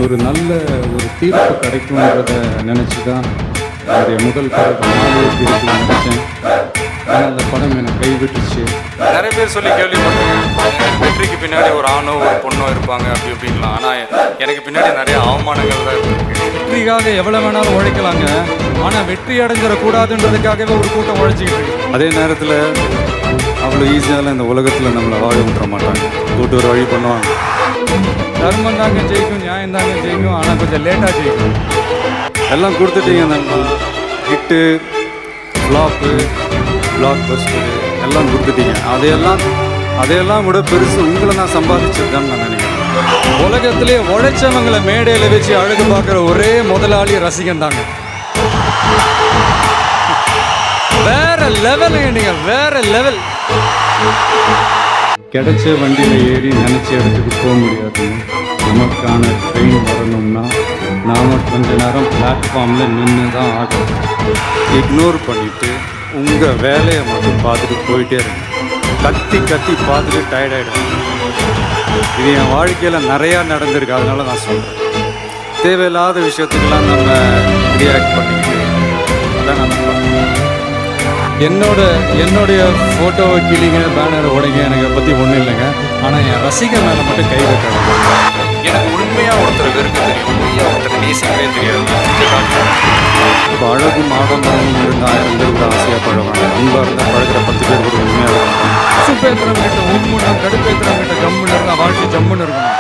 ஒரு நல்ல ஒரு தீர்ப்பு கிடைக்கும்ன்றத நினச்சி தான் என்னுடைய முதல் படம் நாளே தீர்ப்பு நினச்சேன். ஆனால் அந்த படம் என்னை கைவிட்டுச்சு. நிறைய பேர் சொல்லி கேள்விப்பட்டிருக்கேன், வெற்றிக்கு பின்னாடி ஒரு ஆணோ ஒரு பொண்ணோ இருப்பாங்க அப்படி இப்படிங்களாம். ஆனால் எனக்கு பின்னாடி நிறைய அவமானங்கள் தான் இருக்கு. வெற்றிக்காக எவ்வளோ வேணாலும் உழைக்கலாங்க, ஆனால் வெற்றி அடைஞ்சிடக்கூடாதுன்றதுக்காகவே ஒரு கூட்டம் உழைச்சிக்கிட்டு இருக்கு. அதே நேரத்தில் அவ்வளோ ஈஸியால் இந்த உலகத்தில் நம்மளை வாழ விட்டுற மாட்டாங்க, கூட்டு ஒரு வழி பண்ணுவாங்க. தர்மம் தாங்க ஜெயிக்கும், நியாயம் தாங்க ஜெயிக்கும், ஆனால் கொஞ்சம் லேட்டாக ஜெயிக்கும். எல்லாம் கொடுத்துட்டீங்க நண்பா, ஹிட்டு, ஃப்ளாப்பு, பிளாக் பஸ்டரு எல்லாம் கொடுத்துட்டீங்க. அதையெல்லாம் விட பெருசு உங்களை நான் சம்பாதிச்சதுதான் நான் நினைக்கிறேன். உலகத்திலே உழைச்சவங்களை மேடையில் வச்சு அழகு பார்க்குற ஒரே முதலாளி ரசிகன் தாங்க. வேற லெவலுங்க, நீங்கள் வேற லெவல். கிடைச்ச வண்டியில் ஏறி நினச்ச இடத்துக்கு போக முடியாது. நமக்கான ட்ரெயின் வரணும்னா நாம் கொஞ்ச நேரம் பிளாட்ஃபார்மில் நின்று தான் ஆகணும். இக்னோர் பண்ணிவிட்டு உங்கள் வேலையை மட்டும் பார்த்துட்டு போயிட்டே இருங்க. கத்தி பார்த்துட்டு டயர்டாயிடும். இது என் வாழ்க்கையில் நிறையா நடந்திருக்கு, அதனால நான் சொல்கிறேன். தேவையில்லாத விஷயத்துக்கெல்லாம் நம்ம ரியாக்ட் பண்ணிக்கிட்டு அதான் நம்ம என்னுடைய ஃபோட்டோவை கிளிங்க, பேனர் உடைங்க, எனக்கு அதை பற்றி ஒன்றும் இல்லைங்க. ஆனால் என் ரசிகர் மேலே மட்டும் கை வைக்காது. எனக்கு உண்மையாக ஒருத்தர் வெறுக்க தெரியும், பொய்யா ஒருத்தர் நேசிக்கவே தெரியாது. இப்போ அழகும் ஆடம்பரமும் இருந்தால் 1000 பேர் கூட ஆசையாக பழவாங்க. அன்பாக இருந்தால் பழகிற 10 பேர் கூட உண்மையாக சுப்பேத்திரவங்கிட்ட உண்முன்னா, கடுப்பேத்திரவங்கிட்ட கம்முன்னு இருந்தால் வாழ்க்கை ஜம்முன்னு இருக்கணும்.